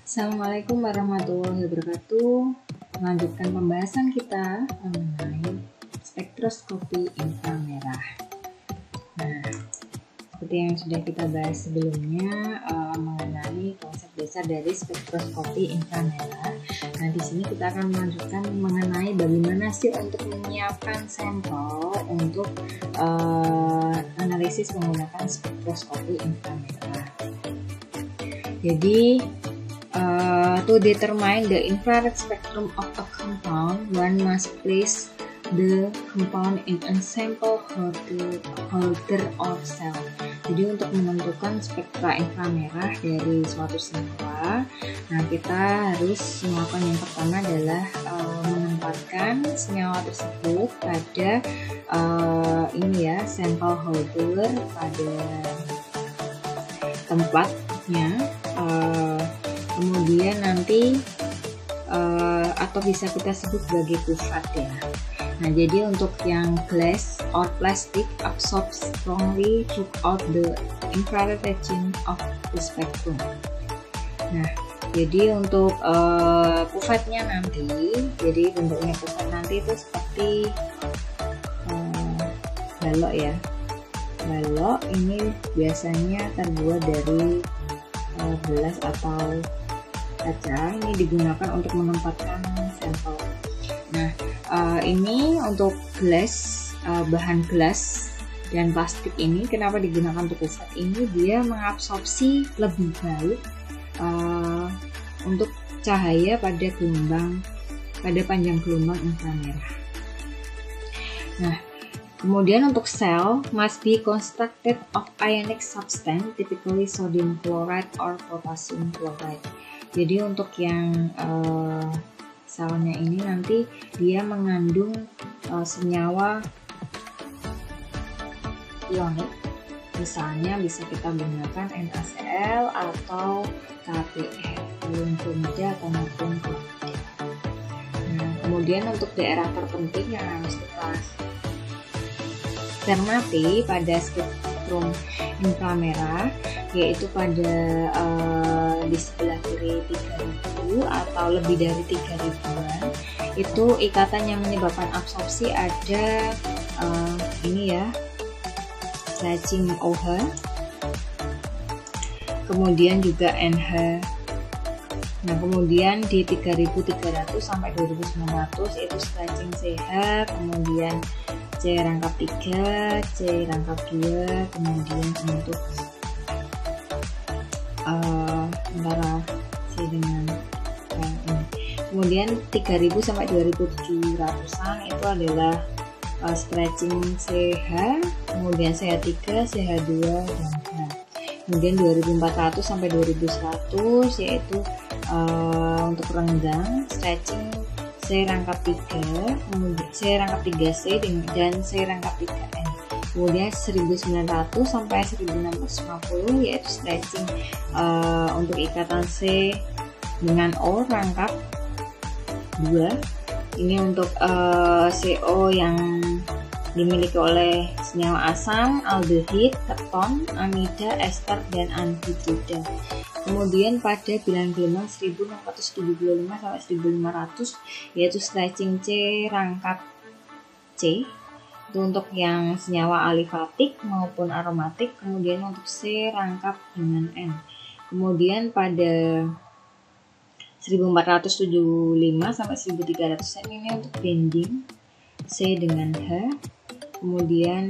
Assalamualaikum warahmatullahi wabarakatuh. Melanjutkan pembahasan kita mengenai spektroskopi inframerah. Nah, seperti yang sudah kita bahas sebelumnya mengenai konsep dasar dari spektroskopi inframerah. Nah, di sini kita akan melanjutkan mengenai bagaimana sih untuk menyiapkan sampel untuk analisis menggunakan spektroskopi inframerah. Jadi to determine the infrared spectrum of a compound, one must place the compound in a sample holder or cell. Jadi untuk menentukan spektra inframerah dari suatu senyawa, nah kita harus melakukan yang pertama adalah menempatkan senyawa tersebut pada sample holder pada tempatnya. Kemudian nanti atau bisa kita sebut sebagai pusat ya. Nah, jadi untuk yang glass or plastic absorbs strongly throughout the infrared region of the spectrum. Nah, jadi untuk pusatnya nanti, jadi bentuknya pusat nanti itu seperti balok ya. Balok ini biasanya terbuat dari gelas atau kaca. Ini digunakan untuk menempatkan sampel. Nah, ini untuk gelas, bahan gelas dan plastik ini kenapa digunakan untuk pusat ini? Dia mengabsorpsi lebih baik untuk cahaya pada panjang gelombang inframerah. Nah, kemudian untuk sel must be constructed of ionic substance, typically sodium chloride or potassium chloride. Jadi untuk yang selnya ini nanti dia mengandung senyawa ionik. Misalnya bisa kita gunakan NaCl atau KPr, ion klorida atau natrium klorida. Nah, kemudian untuk daerah terpenting yang harus kita cermati pada spektrum inframerah, yaitu pada di sebelah kiri 3000 atau lebih dari 3000-an, itu ikatan yang menyebabkan absorpsi ada stretching OH, kemudian juga NH. Nah, kemudian di 3300 sampai 2900 itu stretching CH, kemudian C rangkap 3, C rangkap 2, kemudian untuk antara C dengan ini. Kemudian 3000 sampai 2700-an itu adalah stretching CH, kemudian CH3, CH2 dan H. Kemudian 2400 sampai 2100 yaitu untuk renggang stretching C rangkap 3, kemudian C rangkap 3C dan C rangkap 3N. Kemudian 1900 sampai 1650 yaitu stretching untuk ikatan C dengan O rangkap 2. Ini untuk CO yang dimiliki oleh senyawa asam, aldehid, keton, amida, ester, dan anhidrida. Kemudian pada bilangan gelombang 1675 sampai 1500 yaitu stretching C rangkap C itu untuk yang senyawa alifatik maupun aromatik. Kemudian untuk C rangkap dengan N. Kemudian pada 1475 sampai 1300 ini untuk bending C dengan H. Kemudian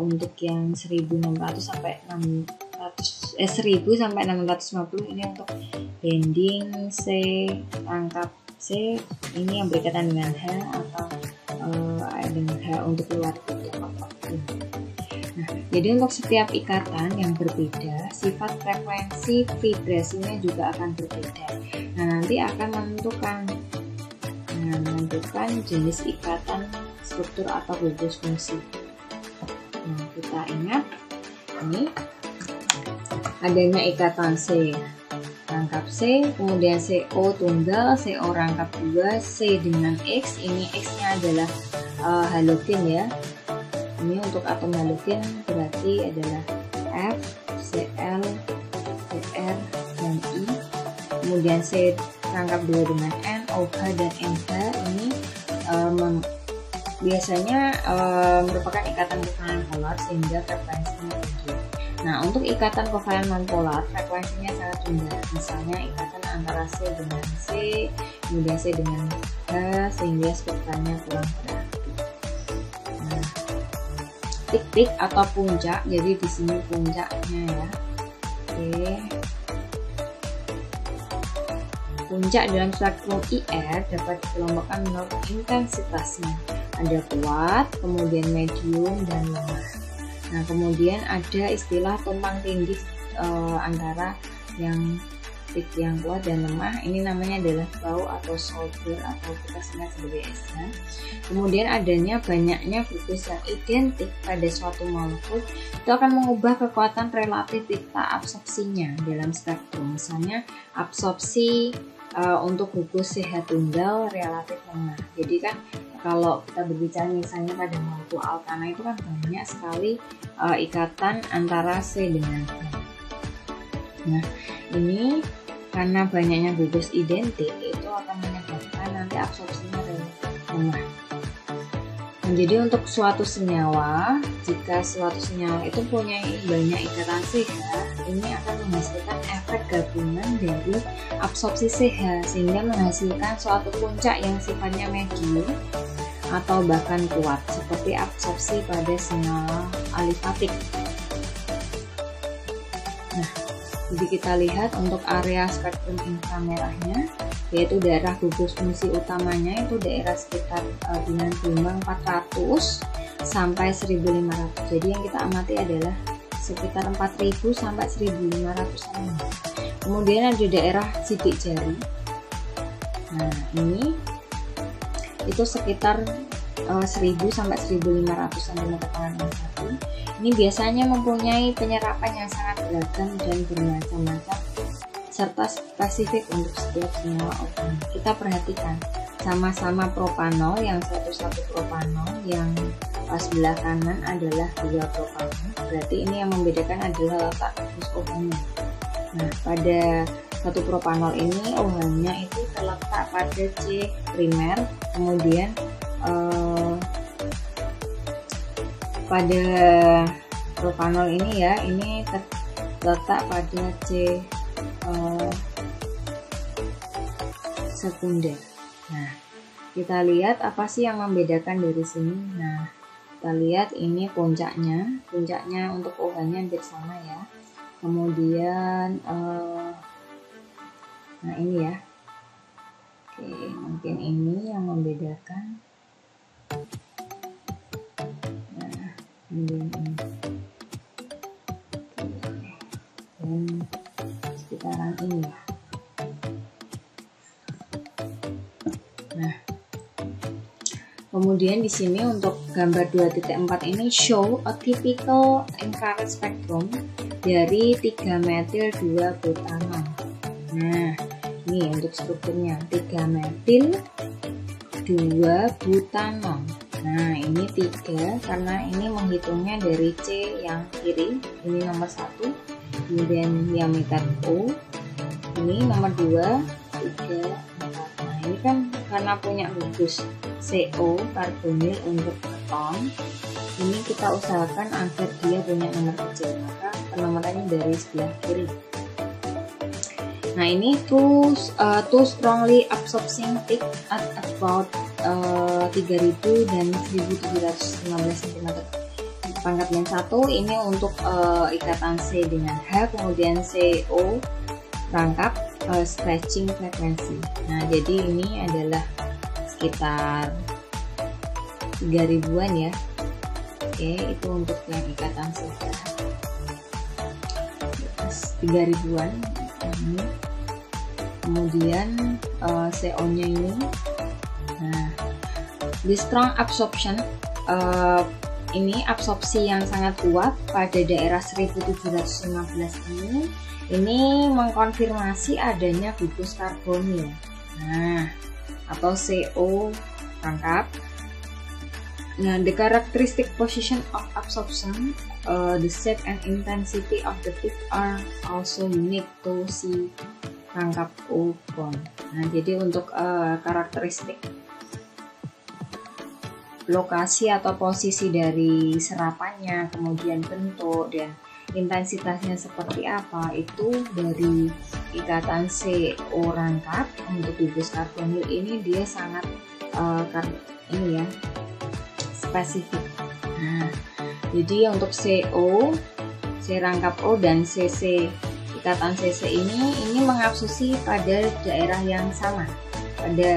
untuk yang 1600 sampai 1000 sampai 650 ini untuk bending C rangkap C, ini yang berkaitan dengan H atau dengan H untuk luar apapun. Nah, jadi untuk setiap ikatan yang berbeda, sifat frekuensi vibrasinya juga akan berbeda. Nah, nanti akan menentukan jenis ikatan, struktur atau gugus fungsi. Nah, kita ingat ini adanya ikatan C rangkap C, kemudian CO tunggal, CO rangkap 2, C dengan X. Ini X-nya adalah halogen ya. Ini untuk atom halogen berarti adalah F, Cl, Cr, dan I. kemudian C rangkap 2 dengan N, OH dan NH ini biasanya merupakan ikatan kovalen polar sehingga frekuensinya tinggi. Nah, untuk ikatan kovalen nonpolar frekuensinya sangat rendah. Misalnya ikatan antara C dengan C, kemudian C dengan H sehingga spektranya kurang berarti. Nah, tik-tik atau puncak, jadi di sini puncaknya ya. Oke. Puncak dalam spektrum IR dapat dikelompokkan menurut intensitasnya. Ada kuat, kemudian medium, dan lemah. Nah, kemudian ada istilah tumpang tindih antara yang peak yang kuat dan lemah. Ini namanya adalah bau atau solder atau kita singkat sebagai SH. Kemudian adanya banyaknya gugus yang identik pada suatu molekul itu akan mengubah kekuatan relatif dikta absorpsinya dalam spektrum. Misalnya absorpsi untuk gugus CH tunggal relatif lemah. Jadi kan kalau kita berbicara misalnya pada molekul alkana itu kan banyak sekali ikatan antara C dengan H. Nah, ini karena banyaknya gugus identik itu akan menyebabkan nanti absorpsinya relatif lemah. Nah, jadi untuk suatu senyawa, jika suatu senyawa itu punya banyak ikatan CH, ini akan menghasilkan efek gabungan dari absorpsi CH sehingga menghasilkan suatu puncak yang sifatnya medium atau bahkan kuat seperti absorpsi pada senyawa alifatik. Nah, jadi kita lihat untuk area spektrum inframerahnya, yaitu daerah gugus fungsi utamanya itu daerah sekitar dengan gelombang 400 sampai 1500. Jadi yang kita amati adalah sekitar 4000 sampai 1500-an. Kemudian ada daerah sidik jari. Nah, ini itu sekitar 1000 sampai 1500 cm per Ini biasanya mempunyai penyerapan yang sangat beragam dan bermacam-macam serta spesifik untuk setiap senyawa organik. Kita perhatikan sama-sama propanol, yang satu propanol, yang sebelah kanan adalah 2 propanol. Berarti ini yang membedakan adalah letak gugus OH-nya. Nah, pada satu propanol ini OH-nya itu terletak pada C primer, kemudian pada propanol ini ya, ini terletak pada C sekunder. Nah, kita lihat apa sih yang membedakan dari sini. Nah, kita lihat ini puncaknya untuk OH-nya hampir sama ya. Kemudian nah ini ya. Oke, mungkin ini yang membedakan. Nah, kemudian ini. Dan sekitaran ini ya. Nah, kemudian di sini untuk gambar 2.4 ini show a typical infrared spectrum dari 3-metil 2-butanol. Nah, ini untuk strukturnya 3-metil 2-butanol. Nah, ini 3 karena ini menghitungnya dari C yang kiri, ini nomor 1, kemudian diameter O, ini nomor 2, 3, 4. Nah, ini kan karena punya gugus CO karbonil untuk keton, ini kita usahakan agar dia punya nomor kecil, maka penomorannya dari sebelah kiri. Nah, ini two strongly absorbing peak at about 3000 dan 1715 cm. Pangkat yang 1 ini untuk ikatan C dengan H, kemudian CO rangkap stretching frekuensi. Nah, jadi ini adalah sekitar 3000-an ya. Oke, itu untuk yang ikatan C. 3000-an. Kemudian CO-nya ini. Nah, di strong absorption ini absorpsi yang sangat kuat pada daerah 1715 ini mengkonfirmasi adanya gugus karbonil. Nah, atau CO rangkap. Nah, the characteristic position of absorption, the shape and intensity of the peak are also unique to C rangkap O bond. Nah, jadi untuk karakteristik lokasi atau posisi dari serapannya, kemudian bentuk dan intensitasnya seperti apa, itu dari ikatan CO rangkap untuk gugus karbonil ini dia sangat ini ya, spesifik. Nah, jadi untuk CO, C rangkap O dan CC, ikatan CC ini mengabsorpsi pada daerah yang sama. Pada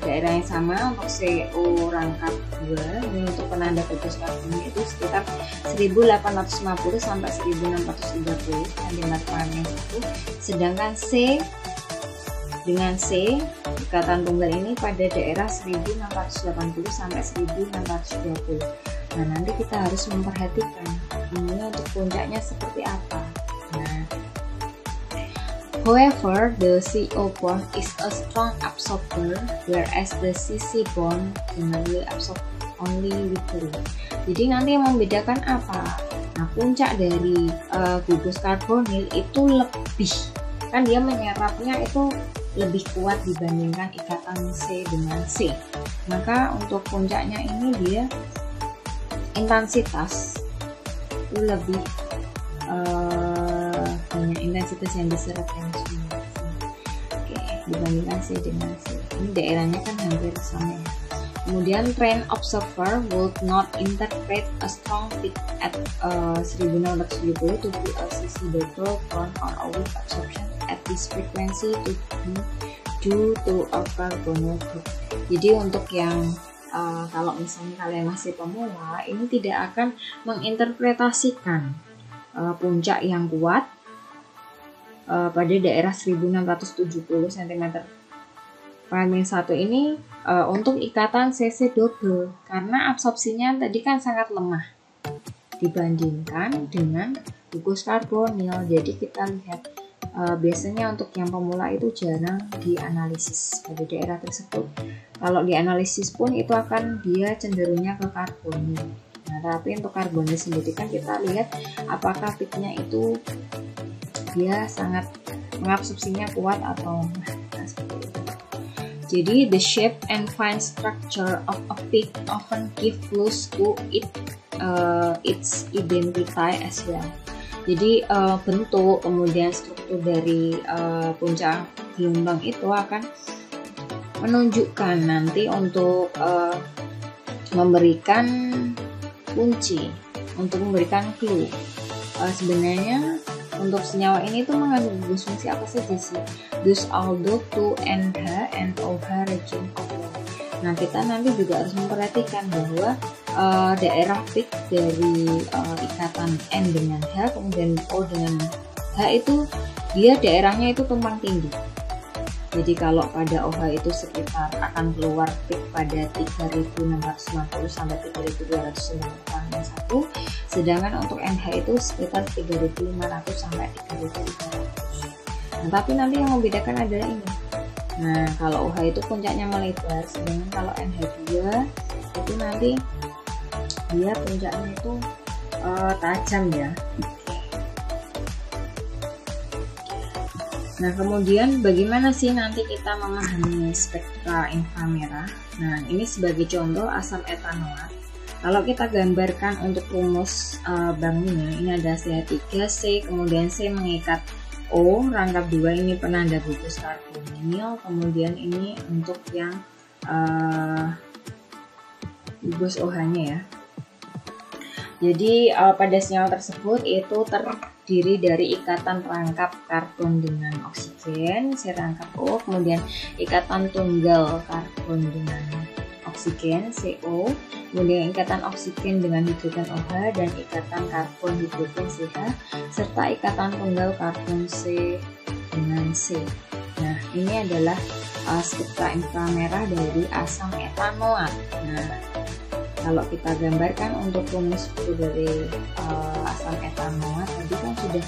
daerah yang sama untuk CO rangkap 2 ini untuk penanda gugus karbonil itu sekitar 1850 sampai 1630 cm yang 1, sedangkan C dengan C ikatan tunggal ini pada daerah 1680 sampai 1620. Nah, nanti kita harus memperhatikan ini untuk puncaknya seperti apa. Nah, however, the CO bond is a strong absorber, whereas the CC bond generally absorb only weakly. Jadi nanti yang membedakan apa? Nah, puncak dari gugus karbonil itu lebih, kan dia menyerapnya itu lebih kuat dibandingkan ikatan C dengan C. Maka untuk puncaknya ini dia intensitas itu lebih banyak intensitas yang diserap yang dibandingkan C dengan C. Ini daerahnya kan hampir sama ya. Kemudian trained observer would not interpret a strong peak at 1670 to be a CC double bond or a weak absorption at this frequency to be due to a carbonyl group. Jadi untuk yang kalau misalnya kalian masih pemula, ini tidak akan menginterpretasikan puncak yang kuat pada daerah 1670 cm Parameter 1 ini untuk ikatan CC double, karena absorpsinya tadi kan sangat lemah dibandingkan dengan gugus karbonil. Jadi kita lihat biasanya untuk yang pemula itu jarang dianalisis pada daerah tersebut. Kalau dianalisis pun itu akan dia cenderungnya ke karbonil. Nah, tapi untuk karbonil sendiri kan kita lihat apakah peaknya itu dia sangat mengabsorpsinya kuat atau seperti itu. Jadi the shape and fine structure of a peak often give clues to its identity as well. Jadi bentuk kemudian struktur dari puncak gelombang itu akan menunjukkan nanti untuk memberikan kunci, untuk memberikan clue. Sebenarnya untuk senyawa ini tuh mengandung gugus fungsi apa saja sih? Dus aldo to NH and OH region of law. Nah, kita nanti juga harus memperhatikan bahwa daerah peak dari ikatan N dengan H kemudian O dengan H itu dia daerahnya itu tumpang tindih. Jadi kalau pada OH itu sekitar akan keluar peak pada 3690 sampai 3291 yang satu, sedangkan untuk NH itu sekitar 3500 sampai 3300. Nah, tapi nanti yang membedakan adalah ini. Nah, kalau OH itu puncaknya melebar, sedangkan kalau NH2 itu nanti dia puncaknya itu tajam ya. Nah, kemudian bagaimana sih nanti kita memahami spektra inframerah? Nah, ini sebagai contoh asam etanoat. Kalau kita gambarkan untuk rumus banknya, ini ada CH3C, kemudian C mengikat O, rangkap 2 ini penanda gugus karbonil, kemudian ini untuk yang gugus OH-nya ya. Jadi pada senyawa tersebut itu terdiri dari ikatan rangkap karbon dengan oksigen, C rangkap O, kemudian ikatan tunggal karbon dengan oksigen, CO, kemudian ikatan oksigen dengan hidrogen OH dan ikatan karbon hidrogen CH, serta ikatan tunggal karbon C dengan C. Nah, ini adalah spektra inframerah dari asam etanoat. Nah, kalau kita gambarkan untuk rumus dari asam etanoat tadi kan sudah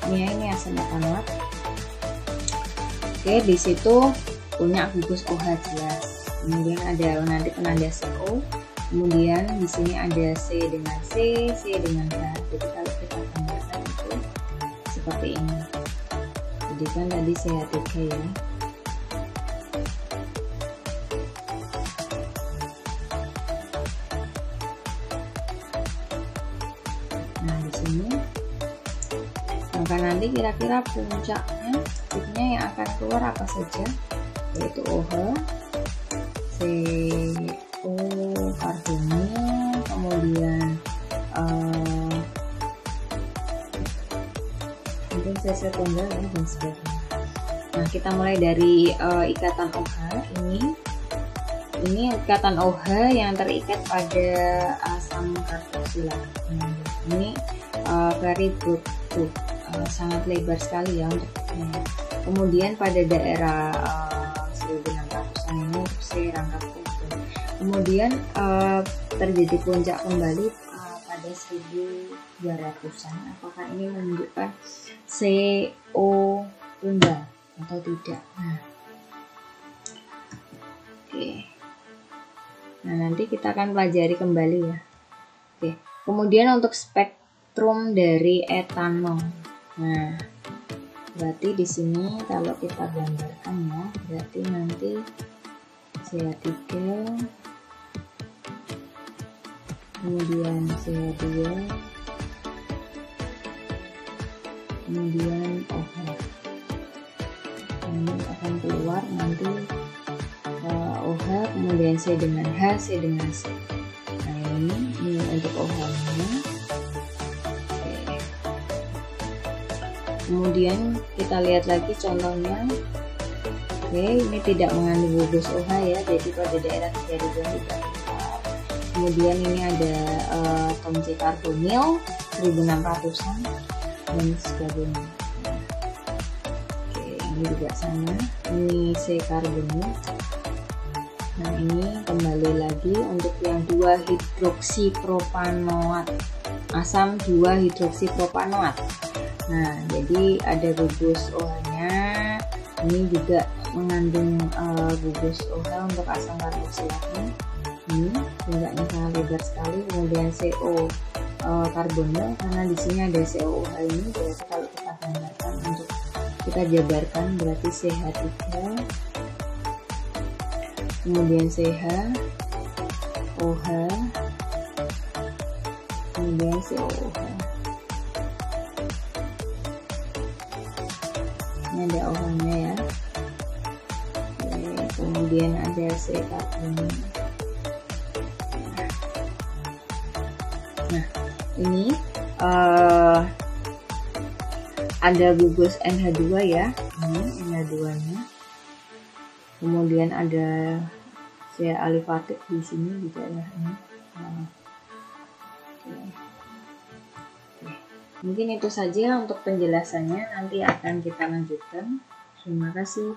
ini asam etanoat. Oke, di situ punya gugus OH jelas. Kemudian ada nanti penanda CO. Kemudian di sini ada C dengan C, C dengan H. Jadi kalau kita gambarkan itu seperti ini. Jadi kan tadi CH3 ya. Nah di sini, maka nanti kira-kira puncaknya yang akan keluar apa saja, yaitu OH, CO karbonil, kemudian mungkin CC tunggal ya, dan sebagainya. Nah kita mulai dari ikatan OH ini ikatan OH yang terikat pada asam karboksila. Ini very good, sangat lebar sekali ya untuknya. Kemudian pada daerah 1600-an ini untuk C rangkap kuku. Kemudian terjadi puncak kembali pada 1200-an. Apakah ini menunjukkan CO tunggal atau tidak? Nah, oke. Nah nanti kita akan pelajari kembali ya. Oke. Kemudian untuk spektrum dari etanol. Nah, berarti di sini kalau kita gambarkan ya, berarti nanti CH3, kemudian CH2, kemudian OH. Ini akan keluar nanti OH, kemudian C dengan H, C dengan C. Nah ini untuk OH-nya. Kemudian kita lihat lagi contohnya. Oke, ini tidak mengandung gugus OH ya, jadi pada daerah 3000 tidak. Kemudian ini ada tom C karbonil 1600-an dan sebagainya. Oke, ini juga sama. Ini C karbonil. Nah ini kembali lagi untuk yang 2-hidroksipropanoat, asam 2-hidroksipropanoat. Nah, jadi ada gugus OH-nya, ini juga mengandung gugus OH untuk asam karboksilatnya. Ini puncaknya sangat lebar sekali. Kemudian CO karbonil, karena di sini ada COOH ini, berarti kalau kita gambarkan untuk kita jabarkan berarti CH3, kemudian CH, OH, kemudian COOH. Ini ada OH-nya ya. Oke, kemudian ada C karbonil. Nah, ini ada gugus NH2 ya. Ini NH2-nya. Kemudian ada C alifatik di sini di daerah ini. Nah, mungkin itu saja untuk penjelasannya, nanti akan kita lanjutkan. Terima kasih.